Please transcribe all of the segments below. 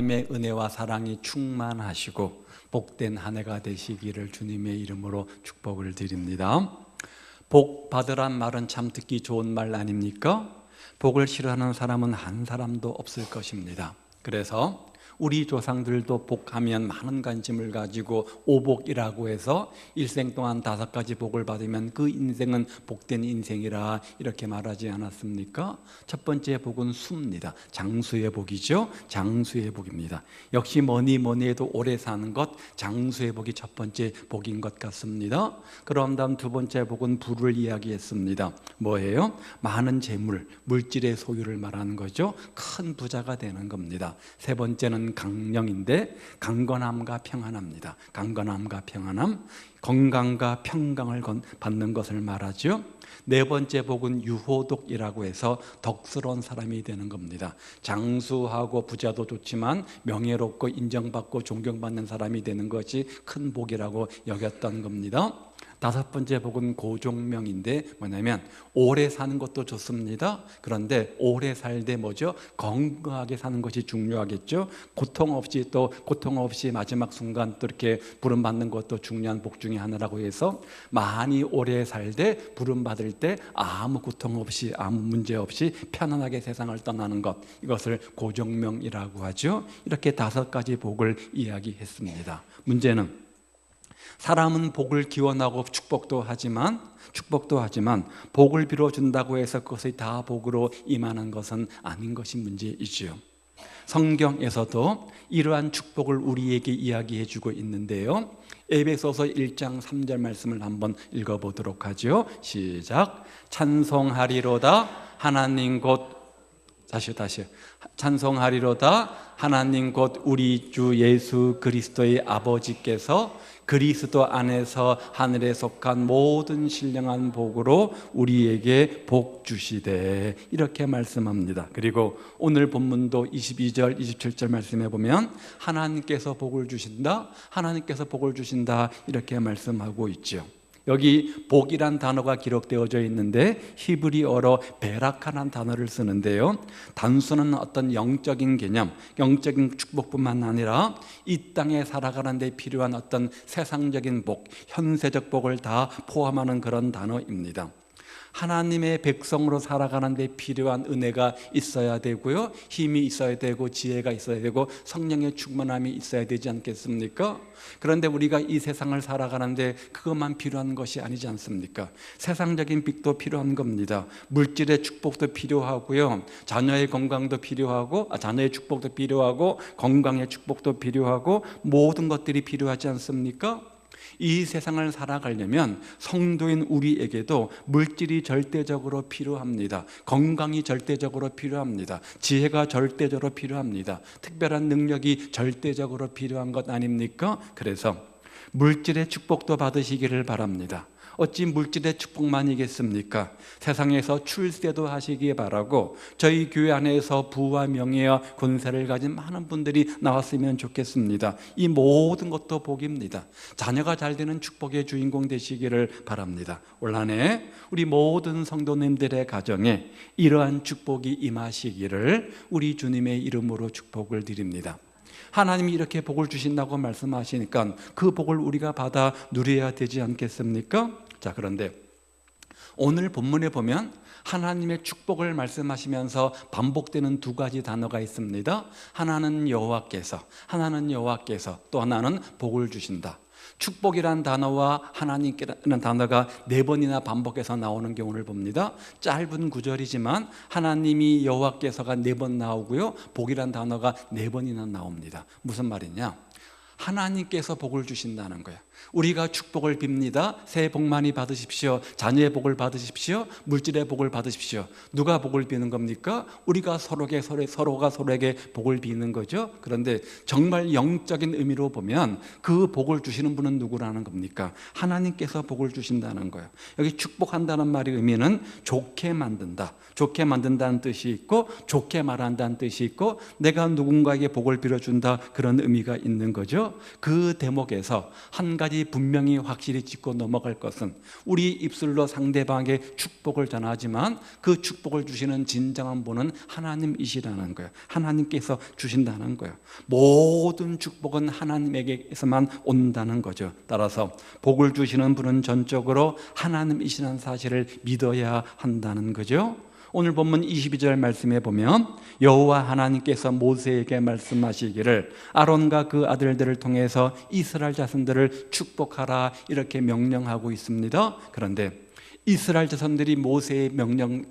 하나님의 은혜와 사랑이 충만하시고 복된 한 해가 되시기를 주님의 이름으로 축복을 드립니다. 복 받으란 말은 참 듣기 좋은 말 아닙니까? 복을 싫어하는 사람은 한 사람도 없을 것입니다. 그래서 우리 조상들도 복하면 많은 관심을 가지고 오복이라고 해서 일생 동안 5가지 복을 받으면 그 인생은 복된 인생이라 이렇게 말하지 않았습니까? 첫 번째 복은 수입니다. 장수의 복이죠. 장수의 복입니다. 역시 뭐니 해도 오래 사는 것, 장수의 복이 첫 번째 복인 것 같습니다. 그런 다음 두 번째 복은 부를 이야기했습니다. 뭐예요? 많은 재물, 물질의 소유를 말하는 거죠. 큰 부자가 되는 겁니다. 세 번째는 강령인데 강건함과 평안합니다. 강건함과 평안함, 건강과 평강을 받는 것을 말하죠. 네 번째 복은 유호독이라고 해서 덕스러운 사람이 되는 겁니다. 장수하고 부자도 좋지만 명예롭고 인정받고 존경받는 사람이 되는 것이 큰 복이라고 여겼던 겁니다. 다섯 번째 복은 고종명인데 뭐냐면 오래 사는 것도 좋습니다. 그런데 오래 살 때 뭐죠? 건강하게 사는 것이 중요하겠죠. 고통 없이 마지막 순간 또 이렇게 부름받는 것도 중요한 복 중에 하나라고 해서 많이 오래 살 때 부름받을 때 아무 고통 없이 아무 문제 없이 편안하게 세상을 떠나는 것, 이것을 고종명이라고 하죠. 이렇게 5가지 복을 이야기했습니다. 문제는 사람은 복을 기원하고 축복도 하지만 복을 빌어준다고 해서 그것이 다 복으로 임하는 것은 아닌 것이 문제이죠. 성경에서도 이러한 축복을 우리에게 이야기해 주고 있는데요. 에베소서 1장 3절 말씀을 한번 읽어보도록 하죠. 시작. 찬송하리로다 하나님 곧 다시 찬송하리로다 하나님 곧 우리 주 예수 그리스도의 아버지께서 그리스도 안에서 하늘에 속한 모든 신령한 복으로 우리에게 복 주시되, 이렇게 말씀합니다. 그리고 오늘 본문도 22절 27절 말씀해 보면 하나님께서 복을 주신다, 하나님께서 복을 주신다, 이렇게 말씀하고 있죠. 여기 복이란 단어가 기록되어져 있는데 히브리어로 베라카라는 단어를 쓰는데요, 단순한 어떤 영적인 개념, 영적인 축복뿐만 아니라 이 땅에 살아가는 데 필요한 어떤 세상적인 복, 현세적 복을 다 포함하는 그런 단어입니다. 하나님의 백성으로 살아가는 데 필요한 은혜가 있어야 되고요, 힘이 있어야 되고 지혜가 있어야 되고 성령의 충만함이 있어야 되지 않겠습니까? 그런데 우리가 이 세상을 살아가는데 그것만 필요한 것이 아니지 않습니까? 세상적인 빚도 필요한 겁니다. 물질의 축복도 필요하고요, 자녀의 건강도 필요하고, 자녀의 축복도 필요하고, 건강의 축복도 필요하고, 모든 것들이 필요하지 않습니까? 이 세상을 살아가려면 성도인 우리에게도 물질이 절대적으로 필요합니다. 건강이 절대적으로 필요합니다. 지혜가 절대적으로 필요합니다. 특별한 능력이 절대적으로 필요한 것 아닙니까? 그래서 물질의 축복도 받으시기를 바랍니다. 어찌 물질의 축복만이겠습니까? 세상에서 출세도 하시기 바라고, 저희 교회 안에서 부와 명예와 권세를 가진 많은 분들이 나왔으면 좋겠습니다. 이 모든 것도 복입니다. 자녀가 잘 되는 축복의 주인공 되시기를 바랍니다. 올 한 해 우리 모든 성도님들의 가정에 이러한 축복이 임하시기를 우리 주님의 이름으로 축복을 드립니다. 하나님이 이렇게 복을 주신다고 말씀하시니까 그 복을 우리가 받아 누려야 되지 않겠습니까? 자, 그런데 오늘 본문에 보면 하나님의 축복을 말씀하시면서 반복되는 2가지 단어가 있습니다. 하나는 여호와께서, 또 하나는 복을 주신다. 축복이란 단어와 하나님께라는 단어가 4번이나 반복해서 나오는 경우를 봅니다. 짧은 구절이지만 하나님이 여호와께서가 4번 나오고요, 복이란 단어가 4번이나 나옵니다. 무슨 말이냐? 하나님께서 복을 주신다는 거예요. 우리가 축복을 빕니다. 새해 복 많이 받으십시오. 자녀의 복을 받으십시오. 물질의 복을 받으십시오. 누가 복을 비는 겁니까? 우리가 서로가 서로에게 복을 비는 거죠. 그런데 정말 영적인 의미로 보면 그 복을 주시는 분은 누구라는 겁니까? 하나님께서 복을 주신다는 거예요. 여기 축복한다는 말의 의미는 좋게 만든다, 좋게 만든다는 뜻이 있고, 좋게 말한다는 뜻이 있고, 내가 누군가에게 복을 빌어준다, 그런 의미가 있는 거죠. 그 대목에서 한 가지 가지 분명히 확실히 짚고 넘어갈 것은 우리 입술로 상대방에게 축복을 전하지만 그 축복을 주시는 진정한 분은 하나님이시라는 거예요. 하나님께서 주신다는 거예요. 모든 축복은 하나님에게서만 온다는 거죠. 따라서 복을 주시는 분은 전적으로 하나님이시라는 사실을 믿어야 한다는 거죠. 오늘 본문 22절 말씀에 보면 여호와 하나님께서 모세에게 말씀하시기를 아론과 그 아들들을 통해서 이스라엘 자손들을 축복하라 이렇게 명령하고 있습니다. 그런데 이스라엘 자손들이 모세의 명령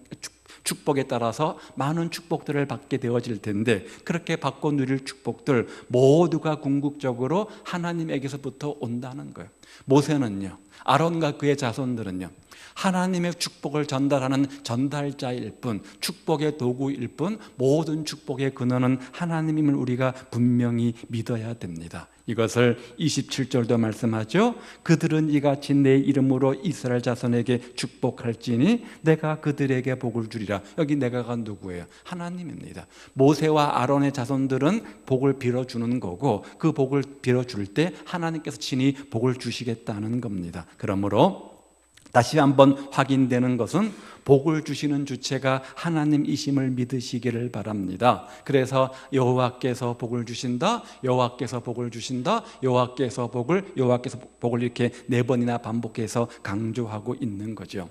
축복에 따라서 많은 축복들을 받게 되어질 텐데 그렇게 받고 누릴 축복들 모두가 궁극적으로 하나님에게서부터 온다는 거예요. 모세는요, 아론과 그의 자손들은요, 하나님의 축복을 전달하는 전달자일 뿐, 축복의 도구일 뿐, 모든 축복의 근원은 하나님임을 우리가 분명히 믿어야 됩니다. 이것을 27절도 말씀하죠. 그들은 이같이 내 이름으로 이스라엘 자손에게 축복할지니 내가 그들에게 복을 주리라. 여기 내가가 누구예요? 하나님입니다. 모세와 아론의 자손들은 복을 빌어주는 거고 그 복을 빌어줄 때 하나님께서 친히 복을 주시겠다는 겁니다. 그러므로 다시 한번 확인되는 것은 복을 주시는 주체가 하나님이심을 믿으시기를 바랍니다. 그래서 여호와께서 복을 주신다, 여호와께서 복을 주신다, 여호와께서 복을 이렇게 4번이나 반복해서 강조하고 있는 거죠.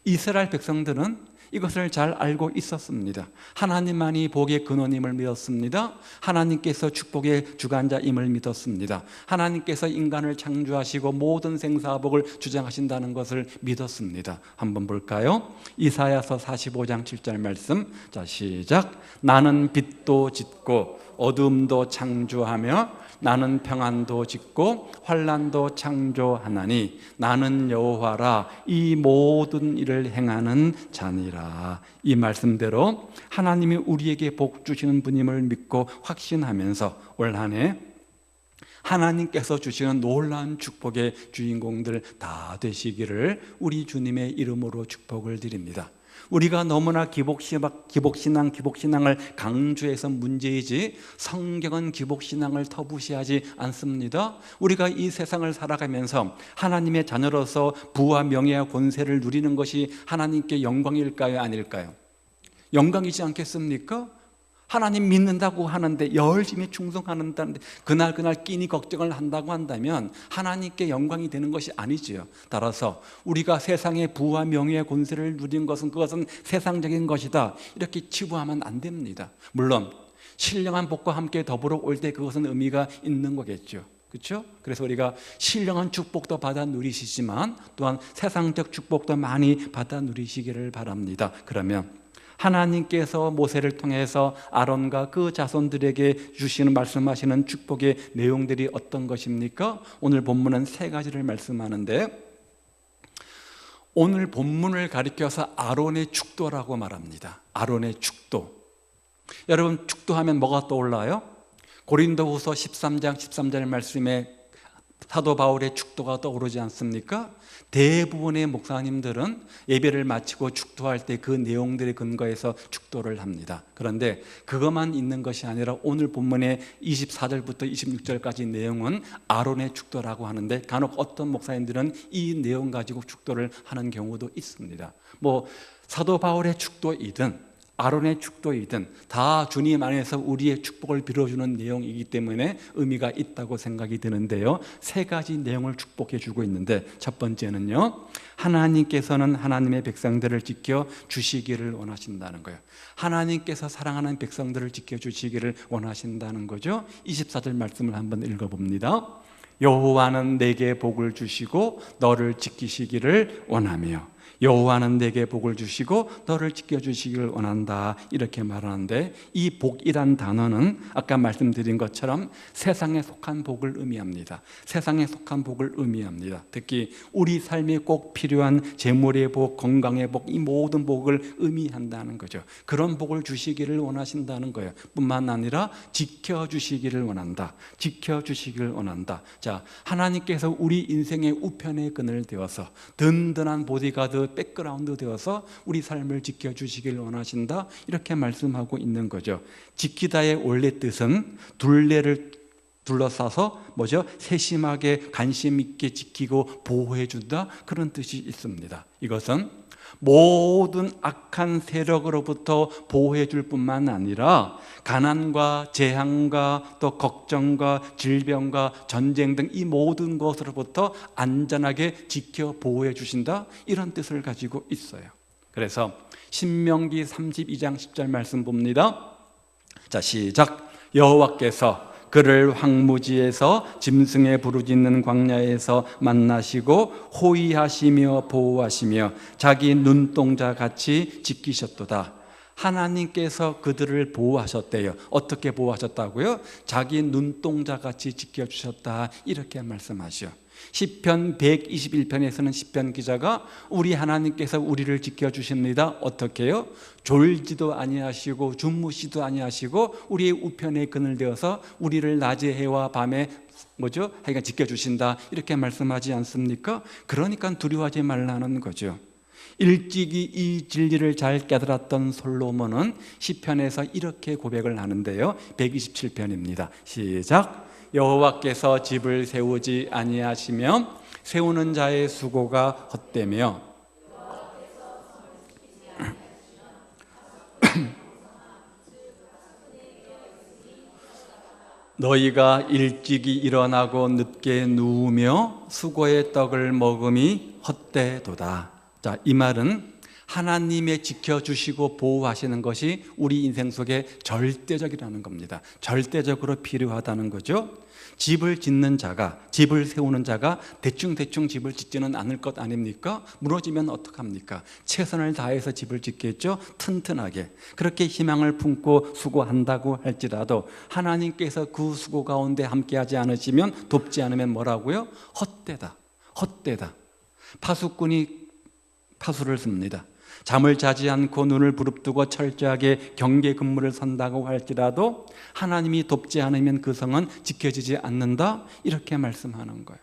이스라엘 백성들은 이것을 잘 알고 있었습니다. 하나님만이 복의 근원임을 믿었습니다. 하나님께서 축복의 주관자임을 믿었습니다. 하나님께서 인간을 창조하시고 모든 생사복을 주장하신다는 것을 믿었습니다. 한번 볼까요? 이사야서 45장 7절 말씀. 자, 시작. 나는 빛도 짓고 어둠도 창조하며 나는 평안도 짓고 환난도 창조하나니 나는 여호와라 이 모든 일을 행하는 자니라. 이 말씀대로 하나님이 우리에게 복 주시는 분임을 믿고 확신하면서 올 한 해 하나님께서 주시는 놀라운 축복의 주인공들 다 되시기를 우리 주님의 이름으로 축복을 드립니다. 우리가 너무나 기복신앙을 강조해서 문제이지 성경은 기복신앙을 터부시하지 않습니다. 우리가 이 세상을 살아가면서 하나님의 자녀로서 부와 명예와 권세를 누리는 것이 하나님께 영광일까요? 아닐까요? 영광이지 않겠습니까? 하나님 믿는다고 하는데 열심히 충성하는다는데 그날 끼니 걱정을 한다고 한다면 하나님께 영광이 되는 것이 아니지요. 따라서 우리가 세상의 부와 명예의 권세를 누린 것은 그것은 세상적인 것이다 이렇게 치부하면 안 됩니다. 물론 신령한 복과 함께 더불어 올 때 그것은 의미가 있는 거겠죠. 그렇죠? 그래서 우리가 신령한 축복도 받아 누리시지만 또한 세상적 축복도 많이 받아 누리시기를 바랍니다. 그러면 하나님께서 모세를 통해서 아론과 그 자손들에게 주시는 말씀하시는 축복의 내용들이 어떤 것입니까? 오늘 본문은 3가지를 말씀하는데 오늘 본문을 가리켜서 아론의 축도라고 말합니다. 아론의 축도. 여러분 축도하면 뭐가 떠올라요? 고린도후서 13장 13절 말씀에 사도 바울의 축도가 떠오르지 않습니까? 대부분의 목사님들은 예배를 마치고 축도할 때 그 내용들에 근거해서 축도를 합니다. 그런데 그것만 있는 것이 아니라 오늘 본문의 24절부터 26절까지 내용은 아론의 축도라고 하는데 간혹 어떤 목사님들은 이 내용 가지고 축도를 하는 경우도 있습니다. 사도 바울의 축도이든 아론의 축도이든 다 주님 안에서 우리의 축복을 빌어주는 내용이기 때문에 의미가 있다고 생각이 드는데요. 3가지 내용을 축복해 주고 있는데 첫 번째는요, 하나님께서는 하나님의 백성들을 지켜 주시기를 원하신다는 거예요. 하나님께서 사랑하는 백성들을 지켜 주시기를 원하신다는 거죠. 24절 말씀을 한번 읽어봅니다. 여호와는 내게 복을 주시고 너를 지키시기를 원하며 여호와는 내게 복을 주시고 너를 지켜주시기를 원한다 이렇게 말하는데 이 복이란 단어는 아까 말씀드린 것처럼 세상에 속한 복을 의미합니다. 세상에 속한 복을 의미합니다. 특히 우리 삶에 꼭 필요한 재물의 복, 건강의 복, 이 모든 복을 의미한다는 거죠. 그런 복을 주시기를 원하신다는 거예요. 뿐만 아니라 지켜주시기를 원한다. 지켜주시기를 원한다. 자, 하나님께서 우리 인생의 우편의 끈을 되어서 든든한 보디가드 백그라운드 되어서 우리 삶을 지켜주시길 원하신다 이렇게 말씀하고 있는 거죠. 지키다의 원래 뜻은 둘레를 둘러싸서 뭐죠? 세심하게 관심 있게 지키고 보호해 준다, 그런 뜻이 있습니다. 이것은 모든 악한 세력으로부터 보호해 줄 뿐만 아니라 가난과 재앙과 또 걱정과 질병과 전쟁 등 이 모든 것으로부터 안전하게 지켜 보호해 주신다, 이런 뜻을 가지고 있어요. 그래서 신명기 32장 10절 말씀 봅니다. 자, 시작. 여호와께서 그를 황무지에서 짐승의 부르짖는 광야에서 만나시고 호위하시며 보호하시며 자기 눈동자 같이 지키셨도다. 하나님께서 그들을 보호하셨대요. 어떻게 보호하셨다고요? 자기 눈동자 같이 지켜주셨다, 이렇게 말씀하시오. 시편 121편에서는 시편 기자가 우리 하나님께서 우리를 지켜주십니다. 어떻게 해요? 졸지도 아니하시고 주무시도 아니하시고 우리의 우편에 그늘 되어서 우리를 낮에 해와 밤에 뭐죠? 하여간 지켜주신다, 이렇게 말씀하지 않습니까? 그러니까 두려워하지 말라는 거죠. 일찍이 이 진리를 잘 깨달았던 솔로몬은 시편에서 이렇게 고백을 하는데요. 127편입니다. 시작. 여호와께서 집을 세우지 아니하시며 세우는 자의 수고가 헛되며 너희가 일찍이 일어나고 늦게 누우며 수고의 떡을 먹음이 헛되도다. 자, 이 말은 하나님의 지켜주시고 보호하시는 것이 우리 인생 속에 절대적이라는 겁니다. 절대적으로 필요하다는 거죠. 집을 짓는 자가, 집을 세우는 자가 대충 집을 짓지는 않을 것 아닙니까? 무너지면 어떡합니까? 최선을 다해서 집을 짓겠죠? 튼튼하게. 그렇게 희망을 품고 수고한다고 할지라도 하나님께서 그 수고 가운데 함께하지 않으시면, 돕지 않으면 뭐라고요? 헛되다. 헛되다. 파수꾼이 파수를 씁니다. 잠을 자지 않고 눈을 부릅뜨고 철저하게 경계 근무를 선다고 할지라도 하나님이 돕지 않으면 그 성은 지켜지지 않는다, 이렇게 말씀하는 거예요.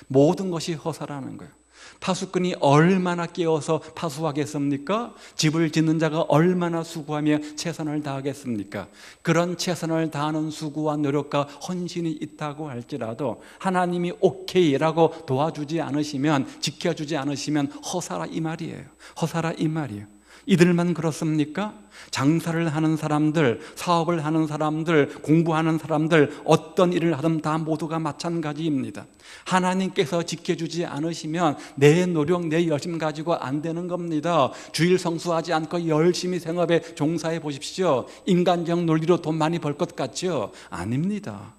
모든 것이 허사라는 거예요. 파수꾼이 얼마나 깨어서 파수하겠습니까? 집을 짓는 자가 얼마나 수고하며 최선을 다하겠습니까? 그런 최선을 다하는 수고와 노력과 헌신이 있다고 할지라도 하나님이 오케이라고 도와주지 않으시면, 지켜주지 않으시면 허사라, 이 말이에요. 허사라, 이 말이에요. 이들만 그렇습니까? 장사를 하는 사람들, 사업을 하는 사람들, 공부하는 사람들, 어떤 일을 하든 다 모두가 마찬가지입니다. 하나님께서 지켜주지 않으시면 내 노력, 내 열심 가지고 안 되는 겁니다. 주일 성수하지 않고 열심히 생업에 종사해 보십시오. 인간적 논리로 돈 많이 벌 것 같죠? 아닙니다.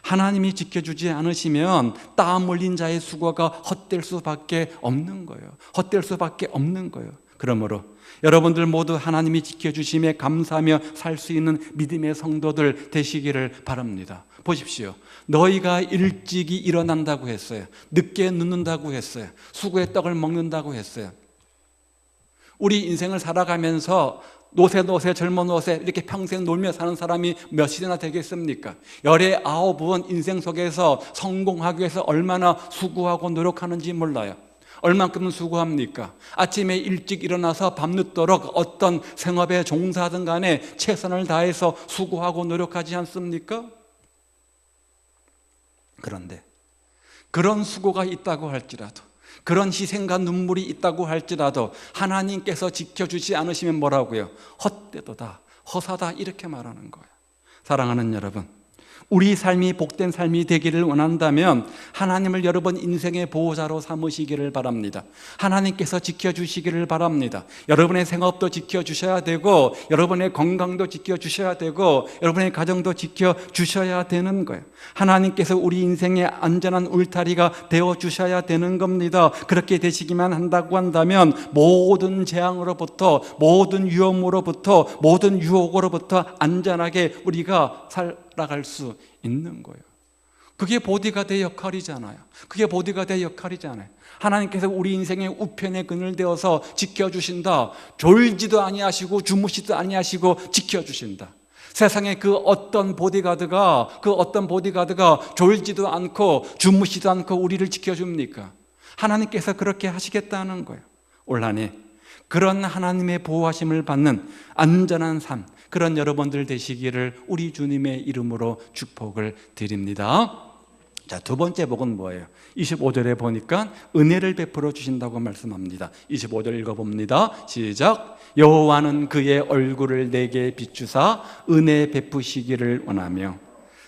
하나님이 지켜주지 않으시면 땀 흘린 자의 수고가 헛될 수밖에 없는 거예요. 헛될 수밖에 없는 거예요. 그러므로 여러분들 모두 하나님이 지켜주심에 감사하며 살 수 있는 믿음의 성도들 되시기를 바랍니다. 보십시오. 너희가 일찍이 일어난다고 했어요. 늦게 눕는다고 했어요. 수고의 떡을 먹는다고 했어요. 우리 인생을 살아가면서 노세 젊은 노세 이렇게 평생 놀며 사는 사람이 몇이나 되겠습니까? 19은 인생 속에서 성공하기 위해서 얼마나 수고하고 노력하는지 몰라요. 얼만큼 수고합니까? 아침에 일찍 일어나서 밤늦도록 어떤 생업에 종사하든 간에 최선을 다해서 수고하고 노력하지 않습니까? 그런데 그런 수고가 있다고 할지라도, 그런 희생과 눈물이 있다고 할지라도 하나님께서 지켜주지 않으시면 뭐라고요? 헛되도다, 허사다, 이렇게 말하는 거예요. 사랑하는 여러분, 우리 삶이 복된 삶이 되기를 원한다면 하나님을 여러분 인생의 보호자로 삼으시기를 바랍니다. 하나님께서 지켜주시기를 바랍니다. 여러분의 생업도 지켜주셔야 되고, 여러분의 건강도 지켜주셔야 되고, 여러분의 가정도 지켜주셔야 되는 거예요. 하나님께서 우리 인생의 안전한 울타리가 되어주셔야 되는 겁니다. 그렇게 되시기만 한다고 한다면 모든 재앙으로부터, 모든 위험으로부터, 모든 유혹으로부터 안전하게 우리가 살아갈 수 있는 거예요. 그게 보디가드의 역할이잖아요. 그게 보디가드의 역할이잖아요. 하나님께서 우리 인생의 우편에 그늘 되어서 지켜주신다. 졸지도 아니하시고 주무시도 아니하시고 지켜주신다. 세상에 그 어떤 보디가드가 졸지도 않고 주무시도 않고 우리를 지켜줍니까? 하나님께서 그렇게 하시겠다는 거예요. 올 한 해 그런 하나님의 보호하심을 받는 안전한 삶, 그런 여러분들 되시기를 우리 주님의 이름으로 축복을 드립니다. 자, 두 번째 복은 뭐예요? 25절에 보니까 은혜를 베풀어 주신다고 말씀합니다. 25절 읽어봅니다. 시작. 여호와는 그의 얼굴을 내게 비추사 은혜 베푸시기를 원하며.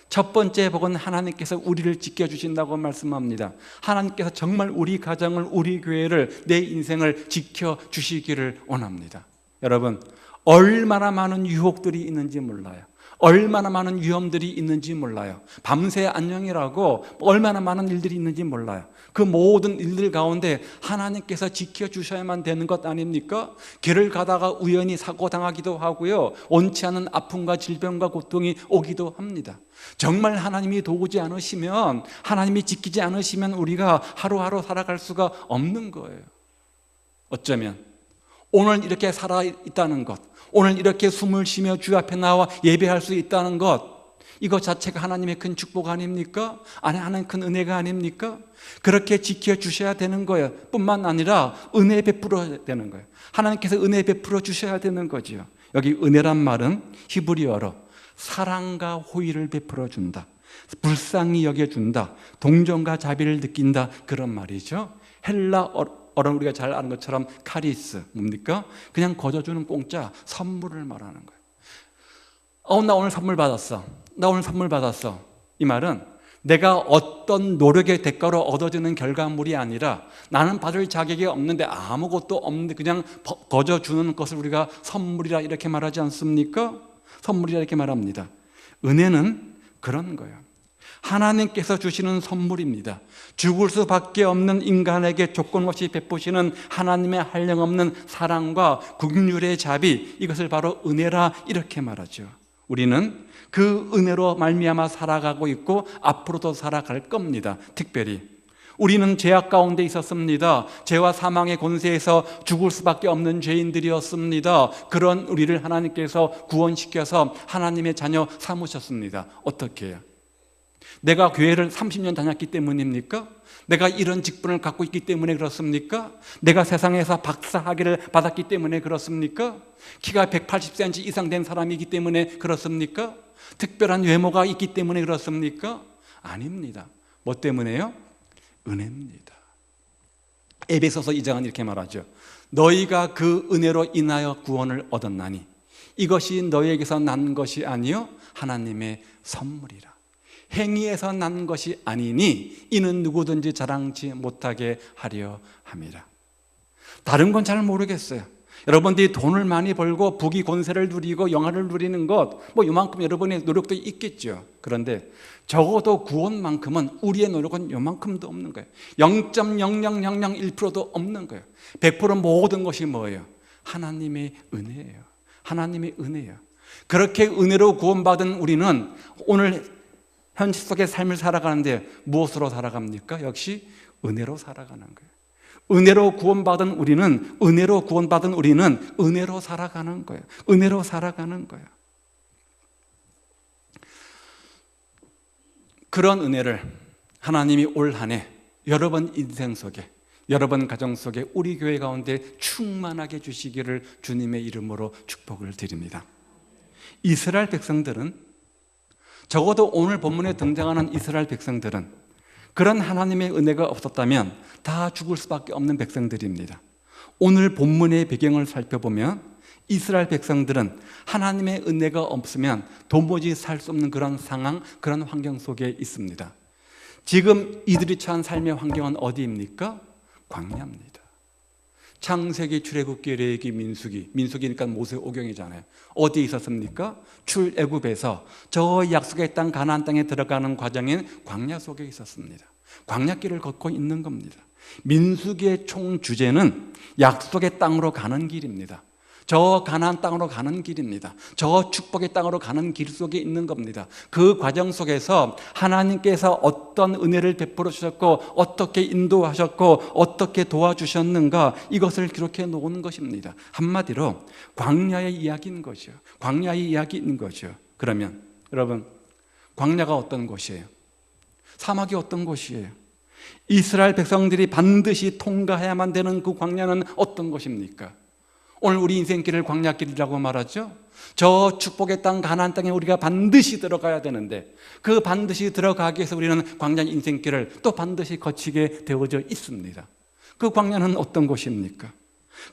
첫 번째 복은 하나님께서 우리를 지켜주신다고 말씀합니다. 하나님께서 정말 우리 가정을, 우리 교회를, 내 인생을 지켜주시기를 원합니다. 여러분, 얼마나 많은 유혹들이 있는지 몰라요. 얼마나 많은 위험들이 있는지 몰라요. 밤새 안녕이라고 얼마나 많은 일들이 있는지 몰라요. 그 모든 일들 가운데 하나님께서 지켜주셔야만 되는 것 아닙니까? 길을 가다가 우연히 사고당하기도 하고요, 원치 않은 아픔과 질병과 고통이 오기도 합니다. 정말 하나님이 도우지 않으시면, 하나님이 지키지 않으시면 우리가 하루하루 살아갈 수가 없는 거예요. 어쩌면 오늘 이렇게 살아있다는 것, 오늘 이렇게 숨을 쉬며 주 앞에 나와 예배할 수 있다는 것, 이것 자체가 하나님의 큰 축복 아닙니까? 하나님의 큰 은혜가 아닙니까? 그렇게 지켜주셔야 되는 거예요. 뿐만 아니라 은혜 베풀어야 되는 거예요. 하나님께서 은혜 베풀어 주셔야 되는 거죠. 여기 은혜란 말은 히브리어로 사랑과 호의를 베풀어 준다, 불쌍히 여겨준다, 동정과 자비를 느낀다, 그런 말이죠. 헬라어로 우리가 잘 아는 것처럼 카리스, 뭡니까? 그냥 거저주는 공짜 선물을 말하는 거예요. 나 오늘 선물 받았어. 나 오늘 선물 받았어. 이 말은 내가 어떤 노력의 대가로 얻어지는 결과물이 아니라 나는 받을 자격이 없는데, 아무것도 없는데 그냥 거저주는 것을 우리가 선물이라 이렇게 말하지 않습니까? 선물이라 이렇게 말합니다. 은혜는 그런 거예요. 하나님께서 주시는 선물입니다. 죽을 수밖에 없는 인간에게 조건 없이 베푸시는 하나님의 한량없는 사랑과 긍휼의 자비, 이것을 바로 은혜라 이렇게 말하죠. 우리는 그 은혜로 말미암아 살아가고 있고 앞으로도 살아갈 겁니다. 특별히 우리는 죄악 가운데 있었습니다. 죄와 사망의 권세에서 죽을 수밖에 없는 죄인들이었습니다. 그런 우리를 하나님께서 구원시켜서 하나님의 자녀 삼으셨습니다. 어떻게 해요? 내가 교회를 30년 다녔기 때문입니까? 내가 이런 직분을 갖고 있기 때문에 그렇습니까? 내가 세상에서 박사학위를 받았기 때문에 그렇습니까? 키가 180cm 이상 된 사람이기 때문에 그렇습니까? 특별한 외모가 있기 때문에 그렇습니까? 아닙니다. 뭐 때문에요? 은혜입니다. 에베소서 2장은 이렇게 말하죠. 너희가 그 은혜로 인하여 구원을 얻었나니 이것이 너희에게서 난 것이 아니요 하나님의 선물이라. 행위에서 난 것이 아니니 이는 누구든지 자랑치 못하게 하려 함이라. 다른 건 잘 모르겠어요. 여러분들이 돈을 많이 벌고 부귀 권세를 누리고 영화를 누리는 것, 뭐 이만큼 여러분의 노력도 있겠죠. 그런데 적어도 구원만큼은 우리의 노력은 요만큼도 없는 거예요. 0.00001%도 없는 거예요. 100% 모든 것이 뭐예요? 하나님의 은혜예요. 하나님의 은혜예요. 그렇게 은혜로 구원받은 우리는 오늘 현실 속의 삶을 살아가는데 무엇으로 살아갑니까? 역시 은혜로 살아가는 거예요. 은혜로 구원받은 우리는 은혜로 살아가는 거예요. 은혜로 살아가는 거예요. 그런 은혜를 하나님이 올 한 해 여러분 인생 속에, 여러분 가정 속에, 우리 교회 가운데 충만하게 주시기를 주님의 이름으로 축복을 드립니다. 이스라엘 백성들은, 적어도 오늘 본문에 등장하는 이스라엘 백성들은 그런 하나님의 은혜가 없었다면 다 죽을 수밖에 없는 백성들입니다. 오늘 본문의 배경을 살펴보면 이스라엘 백성들은 하나님의 은혜가 없으면 도무지 살 수 없는 그런 상황, 그런 환경 속에 있습니다. 지금 이들이 처한 삶의 환경은 어디입니까? 광야입니다. 창세기, 출애굽기, 레위기, 민수기니까 모세오경이잖아요. 어디에 있었습니까? 출애굽에서 저 약속의 땅 가나안 땅에 들어가는 과정인 광야 속에 있었습니다. 광야길을 걷고 있는 겁니다. 민수기의 총 주제는 약속의 땅으로 가는 길입니다. 저 가나안 땅으로 가는 길입니다. 저 축복의 땅으로 가는 길 속에 있는 겁니다. 그 과정 속에서 하나님께서 어떤 은혜를 베풀어 주셨고 어떻게 인도하셨고 어떻게 도와주셨는가, 이것을 기록해 놓은 것입니다. 한마디로 광야의 이야기인 거죠. 광야의 이야기인 거죠. 그러면 여러분, 광야가 어떤 곳이에요? 사막이 어떤 곳이에요? 이스라엘 백성들이 반드시 통과해야만 되는 그 광야는 어떤 곳입니까? 오늘 우리 인생길을 광야길이라고 말하죠. 저 축복의 땅 가나안 땅에 우리가 반드시 들어가야 되는데 그 반드시 들어가기 위해서 우리는 광야 인생길을 또 반드시 거치게 되어져 있습니다. 그 광야는 어떤 곳입니까?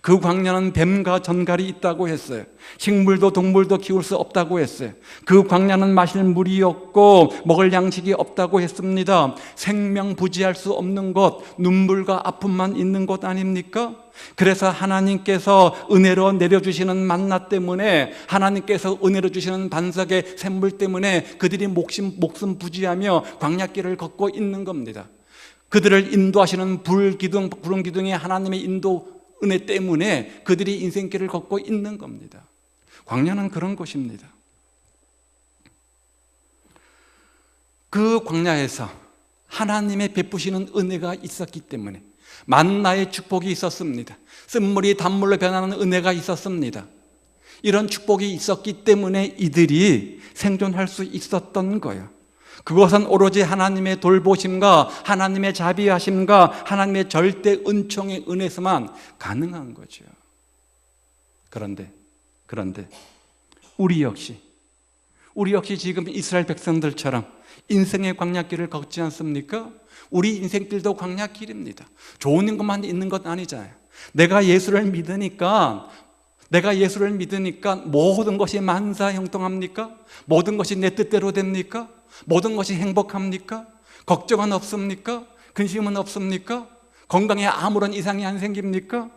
그 광야는 뱀과 전갈이 있다고 했어요. 식물도 동물도 키울 수 없다고 했어요. 그 광야는 마실 물이 없고 먹을 양식이 없다고 했습니다. 생명부지할 수 없는 곳, 눈물과 아픔만 있는 곳 아닙니까? 그래서 하나님께서 은혜로 내려주시는 만나 때문에, 하나님께서 은혜로 주시는 반석의 샘물 때문에 그들이 목숨 부지하며 광야길을 걷고 있는 겁니다. 그들을 인도하시는 구름 기둥의 하나님의 인도 은혜 때문에 그들이 인생길을 걷고 있는 겁니다. 광야는 그런 곳입니다. 그 광야에서 하나님의 베푸시는 은혜가 있었기 때문에 만나의 축복이 있었습니다. 쓴물이 단물로 변하는 은혜가 있었습니다. 이런 축복이 있었기 때문에 이들이 생존할 수 있었던 거예요. 그것은 오로지 하나님의 돌보심과 하나님의 자비하심과 하나님의 절대 은총의 은혜에서만 가능한 거죠. 그런데 우리 역시 지금 이스라엘 백성들처럼 인생의 광야길을 걷지 않습니까? 우리 인생길도 광야길입니다. 좋은 것만 있는 것 아니잖아요. 내가 예수를 믿으니까 모든 것이 만사형통합니까? 모든 것이 내 뜻대로 됩니까? 모든 것이 행복합니까? 걱정은 없습니까? 근심은 없습니까? 건강에 아무런 이상이 안 생깁니까?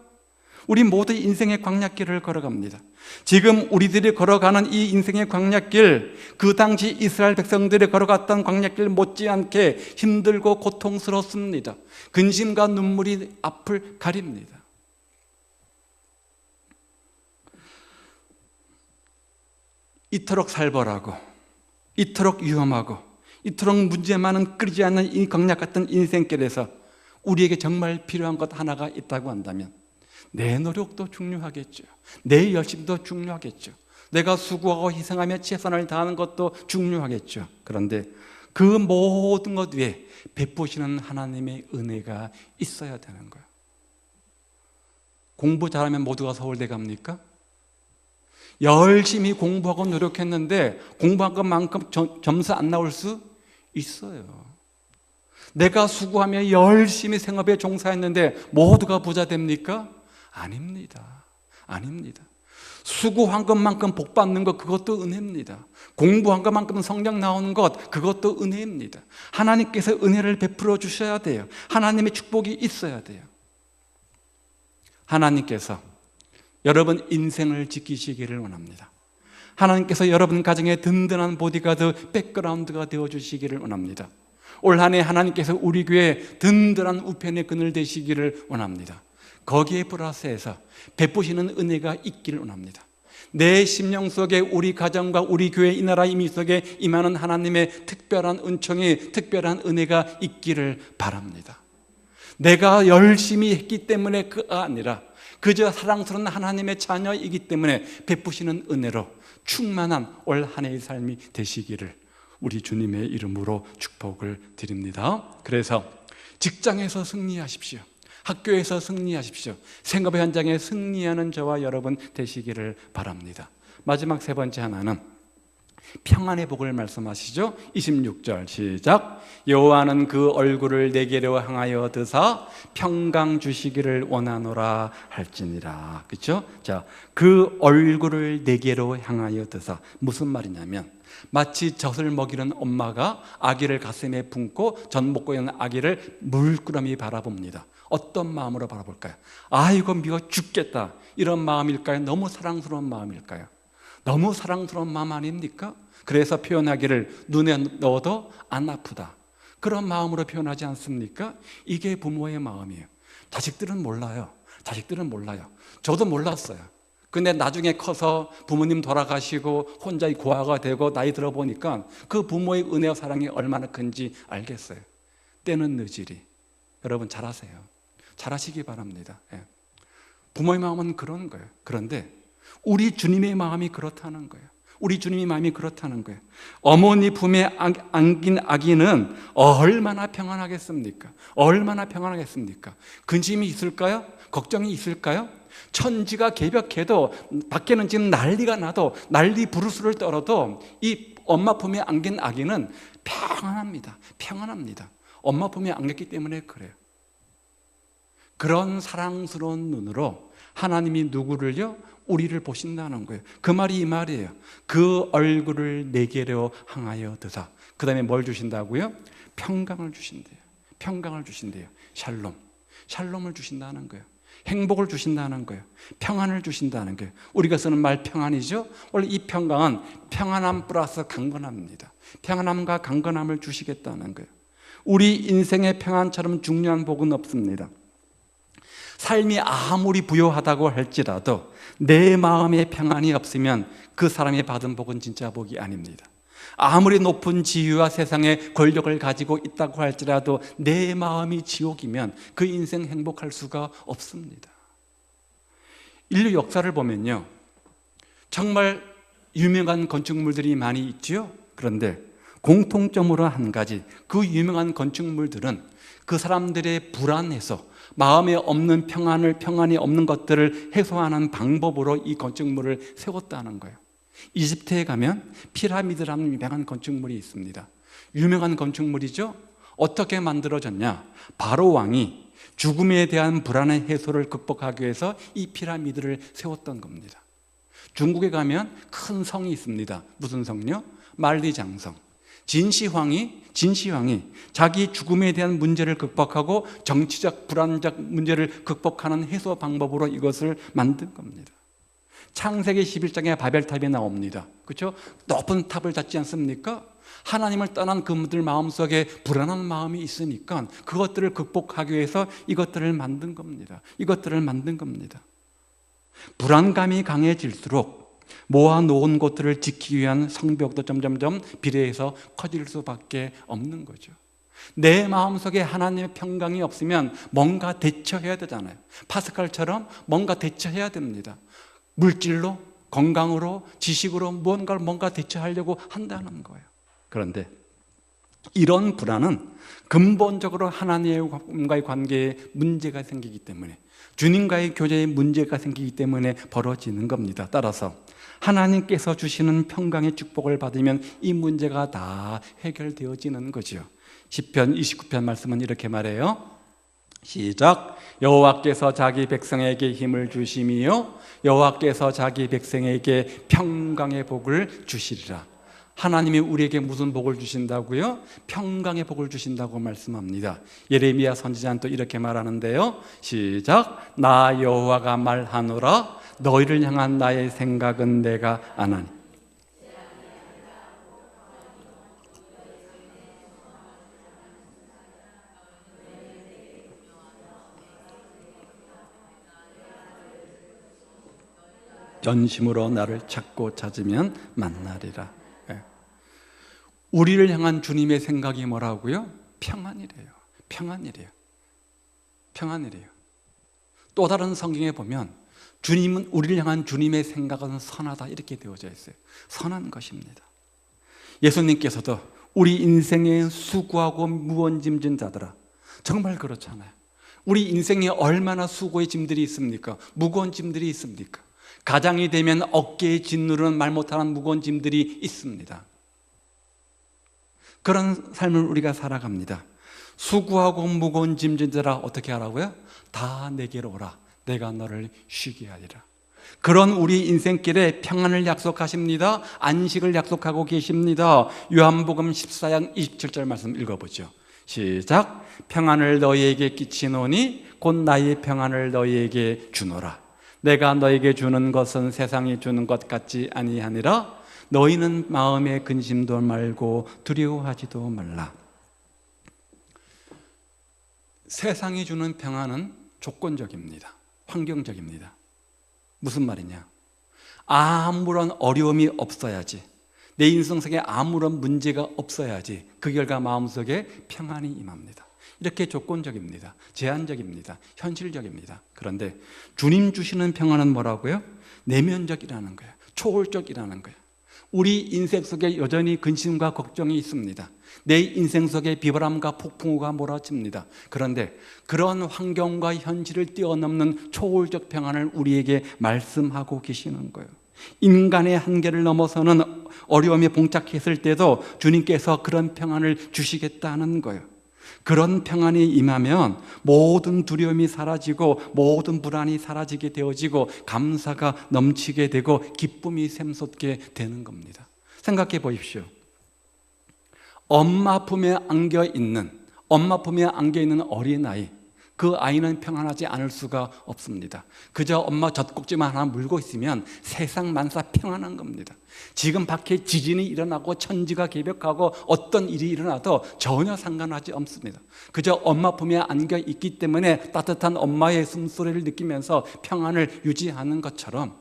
우리 모두 인생의 광야길을 걸어갑니다. 지금 우리들이 걸어가는 이 인생의 광야길, 그 당시 이스라엘 백성들이 걸어갔던 광야길 못지않게 힘들고 고통스럽습니다. 근심과 눈물이 앞을 가립니다. 이토록 살벌하고 이토록 위험하고 이토록 문제만은 끓이지 않는 이 광야 같은 인생길에서 우리에게 정말 필요한 것 하나가 있다고 한다면 내 노력도 중요하겠죠. 내 열심도 중요하겠죠. 내가 수고하고 희생하며 최선을 다하는 것도 중요하겠죠. 그런데 그 모든 것 위에 베푸시는 하나님의 은혜가 있어야 되는 거예요. 공부 잘하면 모두가 서울대 갑니까? 열심히 공부하고 노력했는데 공부한 것만큼 점수 안 나올 수 있어요. 내가 수고하며 열심히 생업에 종사했는데 모두가 부자 됩니까? 아닙니다. 수고한 것만큼 복 받는 것, 그것도 은혜입니다. 공부한 것만큼 성적 나오는 것, 그것도 은혜입니다. 하나님께서 은혜를 베풀어 주셔야 돼요. 하나님의 축복이 있어야 돼요. 하나님께서 여러분 인생을 지키시기를 원합니다. 하나님께서 여러분 가정에 든든한 보디가드, 백그라운드가 되어주시기를 원합니다. 올 한 해 하나님께서 우리 교회에 든든한 우편의 그늘 되시기를 원합니다. 거기에 플러스해서 베푸시는 은혜가 있기를 원합니다. 내 심령 속에 우리 가정과 우리 교회 이 나라 임의 속에 임하는 하나님의 특별한 은총이, 특별한 은혜가 있기를 바랍니다. 내가 열심히 했기 때문에 그가 아니라 그저 사랑스러운 하나님의 자녀이기 때문에 베푸시는 은혜로 충만한 올 한 해의 삶이 되시기를 우리 주님의 이름으로 축복을 드립니다. 그래서 직장에서 승리하십시오. 학교에서 승리하십시오. 생업의 현장에 승리하는 저와 여러분 되시기를 바랍니다. 마지막 세 번째 하나는 평안의 복을 말씀하시죠. 26절 시작. 여호와는 그 얼굴을 내게로 향하여 드사 평강 주시기를 원하노라 할지니라. 그렇죠? 자, 그 얼굴을 내게로 향하여 드사 무슨 말이냐면 마치 젖을 먹이는 엄마가 아기를 가슴에 품고 젖 먹고 있는 아기를 물끄러미 바라봅니다. 어떤 마음으로 바라볼까요? 아이고 미워 죽겠다 이런 마음일까요? 너무 사랑스러운 마음일까요? 너무 사랑스러운 마음 아닙니까? 그래서 표현하기를 눈에 넣어도 안 아프다 그런 마음으로 표현하지 않습니까? 이게 부모의 마음이에요. 자식들은 몰라요. 저도 몰랐어요. 근데 나중에 커서 부모님 돌아가시고 혼자 고아가 되고 나이 들어보니까 그 부모의 은혜와 사랑이 얼마나 큰지 알겠어요. 때는 늦으리. 여러분 잘하시기 바랍니다. 부모의 마음은 그런 거예요. 그런데 우리 주님의 마음이 그렇다는 거예요. 어머니 품에 안긴 아기는 얼마나 평안하겠습니까? 근심이 있을까요? 걱정이 있을까요? 천지가 개벽해도 밖에는 지금 난리가 나도 난리 부르스를 떨어도 이 엄마 품에 안긴 아기는 평안합니다. 평안합니다. 엄마 품에 안겼기 때문에 그래요. 그런 사랑스러운 눈으로 하나님이 누구를요? 우리를 보신다는 거예요. 그 말이 이 말이에요. 그 얼굴을 내게로 향하여 드사. 그 다음에 뭘 주신다고요? 평강을 주신대요. 평강을 주신대요. 샬롬. 샬롬을 주신다는 거예요. 행복을 주신다는 거예요. 평안을 주신다는 거예요. 우리가 쓰는 말 평안이죠. 원래 이 평강은 평안함 플러스 강건함입니다. 평안함과 강건함을 주시겠다는 거예요. 우리 인생의 평안처럼 중요한 복은 없습니다. 삶이 아무리 부요하다고 할지라도 내 마음에 평안이 없으면 그 사람이 받은 복은 진짜 복이 아닙니다. 아무리 높은 지위와 세상의 권력을 가지고 있다고 할지라도 내 마음이 지옥이면 그 인생 행복할 수가 없습니다. 인류 역사를 보면요, 정말 유명한 건축물들이 많이 있지요. 그런데 공통점으로 한 가지, 그 유명한 건축물들은 그 사람들의 불안해서 마음에 없는 평안이 없는 것들을 해소하는 방법으로 이 건축물을 세웠다는 거예요. 이집트에 가면 피라미드라는 유명한 건축물이 있습니다. 유명한 건축물이죠. 어떻게 만들어졌냐? 바로 왕이 죽음에 대한 불안의 해소를 극복하기 위해서 이 피라미드를 세웠던 겁니다. 중국에 가면 큰 성이 있습니다. 무슨 성요? 만리장성. 진시황이 자기 죽음에 대한 문제를 극복하고 정치적 불안적 문제를 극복하는 해소 방법으로 이것을 만든 겁니다. 창세기 11장에 바벨탑이 나옵니다. 그렇죠? 높은 탑을 짓지 않습니까? 하나님을 떠난 그분들 마음속에 불안한 마음이 있으니까 그것들을 극복하기 위해서 이것들을 만든 겁니다. 이것들을 만든 겁니다. 불안감이 강해질수록 모아놓은 것들을 지키기 위한 성벽도 점점점 비례해서 커질 수밖에 없는 거죠. 내 마음속에 하나님의 평강이 없으면 뭔가 대처해야 되잖아요. 파스칼처럼 뭔가 대처해야 됩니다. 물질로, 건강으로, 지식으로 뭔가 대처하려고 한다는 거예요. 그런데 이런 불안은 근본적으로 하나님과의 관계에 문제가 생기기 때문에, 주님과의 교제에 문제가 생기기 때문에 벌어지는 겁니다. 따라서 하나님께서 주시는 평강의 축복을 받으면 이 문제가 다 해결되어지는 거죠. 시편 29편 말씀은 이렇게 말해요. 시작. 여호와께서 자기 백성에게 힘을 주심이요 여호와께서 자기 백성에게 평강의 복을 주시리라. 하나님이 우리에게 무슨 복을 주신다고요? 평강의 복을 주신다고 말씀합니다. 예레미야 선지자는 또 이렇게 말하는데요. 시작. 나 여호와가 말하노라. 너희를 향한 나의 생각은 내가 아나니. 전심으로 나를 찾고 찾으면 만나리라. 우리를 향한 주님의 생각이 뭐라고요? 평안이래요. 평안이래요. 평안이래요. 또 다른 성경에 보면 주님은, 우리를 향한 주님의 생각은 선하다 이렇게 되어져 있어요. 선한 것입니다. 예수님께서도 우리 인생에 수고하고 무거운 짐진 자들아, 정말 그렇잖아요. 우리 인생에 얼마나 수고의 짐들이 있습니까? 무거운 짐들이 있습니까? 가장이 되면 어깨에 짓누르는 말 못하는 무거운 짐들이 있습니다. 그런 삶을 우리가 살아갑니다. 수고하고 무거운 짐진들아 어떻게 하라고요? 다 내게로 오라. 내가 너를 쉬게 하리라. 그런 우리 인생길에 평안을 약속하십니다. 안식을 약속하고 계십니다. 요한복음 14장 27절 말씀 읽어보죠. 시작. 평안을 너희에게 끼치노니 곧 나의 평안을 너희에게 주노라. 내가 너에게 주는 것은 세상이 주는 것 같지 아니하니라. 너희는 마음에 근심도 말고 두려워하지도 말라. 세상이 주는 평안은 조건적입니다. 환경적입니다. 무슨 말이냐? 아무런 어려움이 없어야지, 내 인생 속에 아무런 문제가 없어야지 그 결과 마음속에 평안이 임합니다. 이렇게 조건적입니다. 제한적입니다. 현실적입니다. 그런데 주님 주시는 평안은 뭐라고요? 내면적이라는 거예요. 초월적이라는 거예요. 우리 인생 속에 여전히 근심과 걱정이 있습니다. 내 인생 속에 비바람과 폭풍우가 몰아칩니다. 그런데 그런 환경과 현실을 뛰어넘는 초월적 평안을 우리에게 말씀하고 계시는 거예요. 인간의 한계를 넘어서는 어려움에 봉착했을 때도 주님께서 그런 평안을 주시겠다는 거예요. 그런 평안이 임하면 모든 두려움이 사라지고 모든 불안이 사라지게 되어지고 감사가 넘치게 되고 기쁨이 샘솟게 되는 겁니다. 생각해 보십시오. 엄마 품에 안겨 있는 어린아이, 그 아이는 평안하지 않을 수가 없습니다. 그저 엄마 젖꼭지만 하나 물고 있으면 세상 만사 평안한 겁니다. 지금 밖에 지진이 일어나고 천지가 개벽하고 어떤 일이 일어나도 전혀 상관하지 않습니다. 그저 엄마 품에 안겨 있기 때문에 따뜻한 엄마의 숨소리를 느끼면서 평안을 유지하는 것처럼,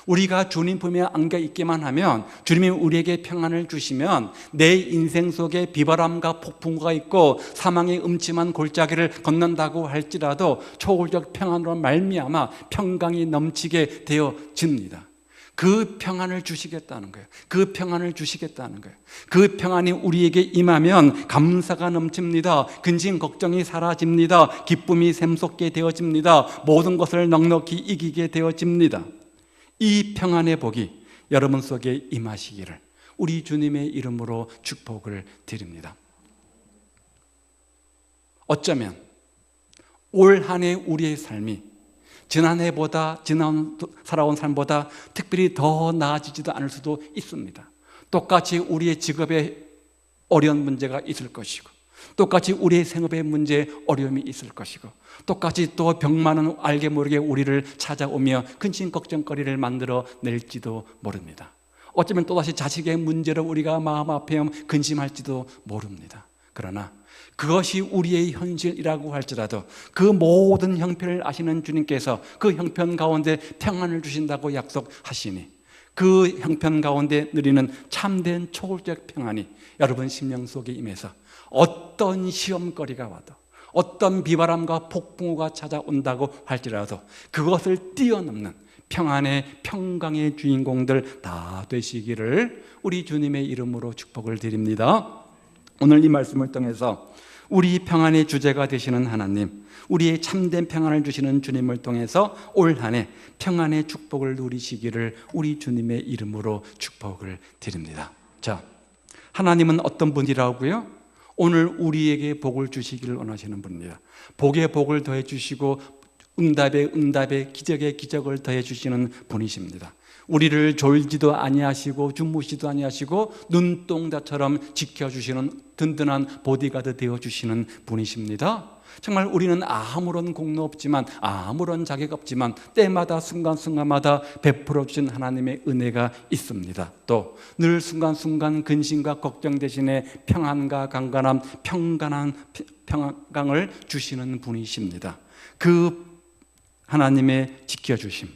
우리가 주님 품에 안겨 있기만 하면, 주님이 우리에게 평안을 주시면 내 인생 속에 비바람과 폭풍우가 있고 사망의 음침한 골짜기를 건넌다고 할지라도 초월적 평안으로 말미암아 평강이 넘치게 되어집니다. 그 평안을 주시겠다는 거예요. 그 평안을 주시겠다는 거예요. 그 평안이 우리에게 임하면 감사가 넘칩니다. 근심 걱정이 사라집니다. 기쁨이 샘솟게 되어집니다. 모든 것을 넉넉히 이기게 되어집니다. 이 평안의 복이 여러분 속에 임하시기를 우리 주님의 이름으로 축복을 드립니다. 어쩌면 올 한 해 우리의 삶이 지난해보다, 살아온 삶보다 특별히 더 나아지지도 않을 수도 있습니다. 똑같이 우리의 직업에 어려운 문제가 있을 것이고, 똑같이 우리의 생업의 문제에 어려움이 있을 것이고, 똑같이 또 병만은 알게 모르게 우리를 찾아오며 근심 걱정거리를 만들어 낼지도 모릅니다. 어쩌면 또다시 자식의 문제로 우리가 마음 아파하며 근심할지도 모릅니다. 그러나 그것이 우리의 현실이라고 할지라도 그 모든 형편을 아시는 주님께서 그 형편 가운데 평안을 주신다고 약속하시니, 그 형편 가운데 누리는 참된 초월적 평안이 여러분 심령 속에 임해서 어떤 시험거리가 와도, 어떤 비바람과 폭풍우가 찾아온다고 할지라도 그것을 뛰어넘는 평안의 평강의 주인공들 다 되시기를 우리 주님의 이름으로 축복을 드립니다. 오늘 이 말씀을 통해서 우리 평안의 주제가 되시는 하나님, 우리의 참된 평안을 주시는 주님을 통해서 올 한 해 평안의 축복을 누리시기를 우리 주님의 이름으로 축복을 드립니다. 자, 하나님은 어떤 분이라고요? 오늘 우리에게 복을 주시기를 원하시는 분입니다. 복에 복을 더해 주시고 응답에 응답에 기적에 기적을 더해 주시는 분이십니다. 우리를 졸지도 아니하시고 주무시도 아니하시고 눈동자처럼 지켜주시는 든든한 보디가드 되어주시는 분이십니다. 정말 우리는 아무런 공로 없지만, 아무런 자격 없지만 때마다 순간순간마다 베풀어 주신 하나님의 은혜가 있습니다. 또 늘 순간순간 근심과 걱정 대신에 평안과 강건함, 평강을 주시는 분이십니다. 그 하나님의 지켜주심,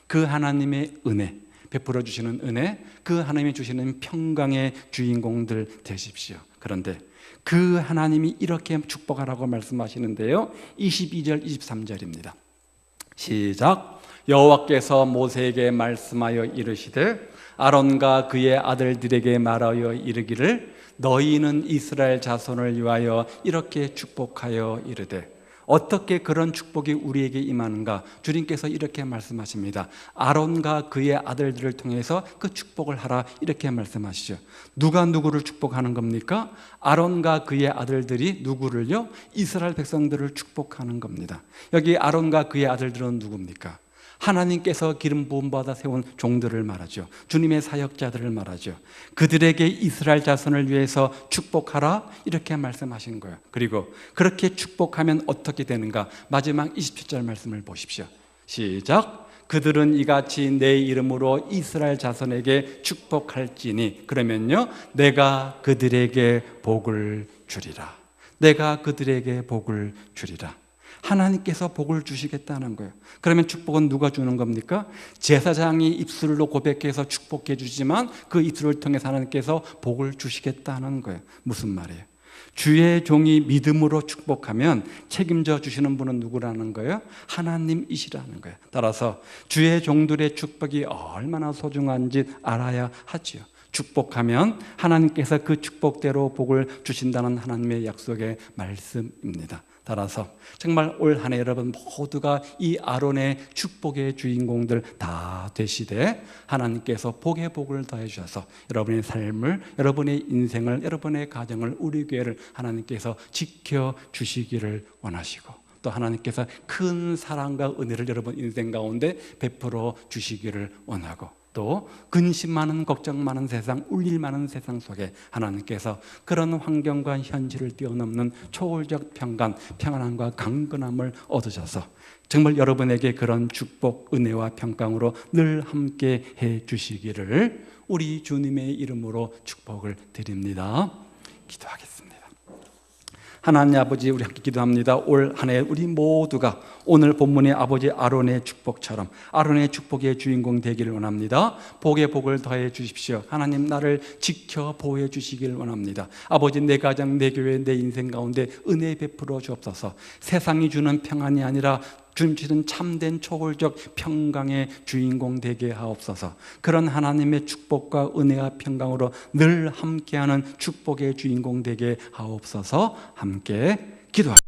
그 하나님의 은혜, 베풀어 주시는 은혜, 그 하나님이 주시는 평강의 주인공들 되십시오. 그런데 그 하나님이 이렇게 축복하라고 말씀하시는데요, 22절 23절입니다 시작. 여호와께서 모세에게 말씀하여 이르시되 아론과 그의 아들들에게 말하여 이르기를 너희는 이스라엘 자손을 위하여 이렇게 축복하여 이르되. 어떻게 그런 축복이 우리에게 임하는가? 주님께서 이렇게 말씀하십니다. 아론과 그의 아들들을 통해서 그 축복을 하라, 이렇게 말씀하시죠. 누가 누구를 축복하는 겁니까? 아론과 그의 아들들이 누구를요? 이스라엘 백성들을 축복하는 겁니다. 여기 아론과 그의 아들들은 누굽니까? 하나님께서 기름 부음 받아 세운 종들을 말하죠. 주님의 사역자들을 말하죠. 그들에게 이스라엘 자손을 위해서 축복하라, 이렇게 말씀하신 거예요. 그리고 그렇게 축복하면 어떻게 되는가? 마지막 27절 말씀을 보십시오. 시작. 그들은 이같이 내 이름으로 이스라엘 자손에게 축복할지니, 그러면요, 내가 그들에게 복을 주리라. 내가 그들에게 복을 주리라. 하나님께서 복을 주시겠다는 거예요. 그러면 축복은 누가 주는 겁니까? 제사장이 입술로 고백해서 축복해 주지만 그 입술을 통해서 하나님께서 복을 주시겠다는 거예요. 무슨 말이에요? 주의 종이 믿음으로 축복하면 책임져 주시는 분은 누구라는 거예요? 하나님이시라는 거예요. 따라서 주의 종들의 축복이 얼마나 소중한지 알아야 하지요. 축복하면 하나님께서 그 축복대로 복을 주신다는 하나님의 약속의 말씀입니다. 따라서 정말 올 한 해 여러분 모두가 이 아론의 축복의 주인공들 다 되시되 하나님께서 복의 복을 더해 주셔서 여러분의 삶을, 여러분의 인생을, 여러분의 가정을, 우리 교회를 하나님께서 지켜주시기를 원하시고, 또 하나님께서 큰 사랑과 은혜를 여러분 인생 가운데 베풀어 주시기를 원하고, 또 근심 많은, 걱정 많은 세상, 울릴 많은 세상 속에 하나님께서 그런 환경과 현실을 뛰어넘는 초월적 평강, 평안함과 강건함을 얻으셔서 정말 여러분에게 그런 축복, 은혜와 평강으로 늘 함께 해 주시기를 우리 주님의 이름으로 축복을 드립니다. 기도하겠습니다. 하나님 아버지, 우리 함께 기도합니다. 올 한 해 우리 모두가 오늘 본문의 아버지 아론의 축복처럼 아론의 축복의 주인공 되기를 원합니다. 복의 복을 더해 주십시오. 하나님, 나를 지켜 보호해 주시길 원합니다. 아버지, 내 가정, 내 교회, 내 인생 가운데 은혜 베풀어 주옵소서. 세상이 주는 평안이 아니라 주님께서는 참된 초월적 평강의 주인공 되게 하옵소서. 그런 하나님의 축복과 은혜와 평강으로 늘 함께하는 축복의 주인공 되게 하옵소서. 함께 기도합니다.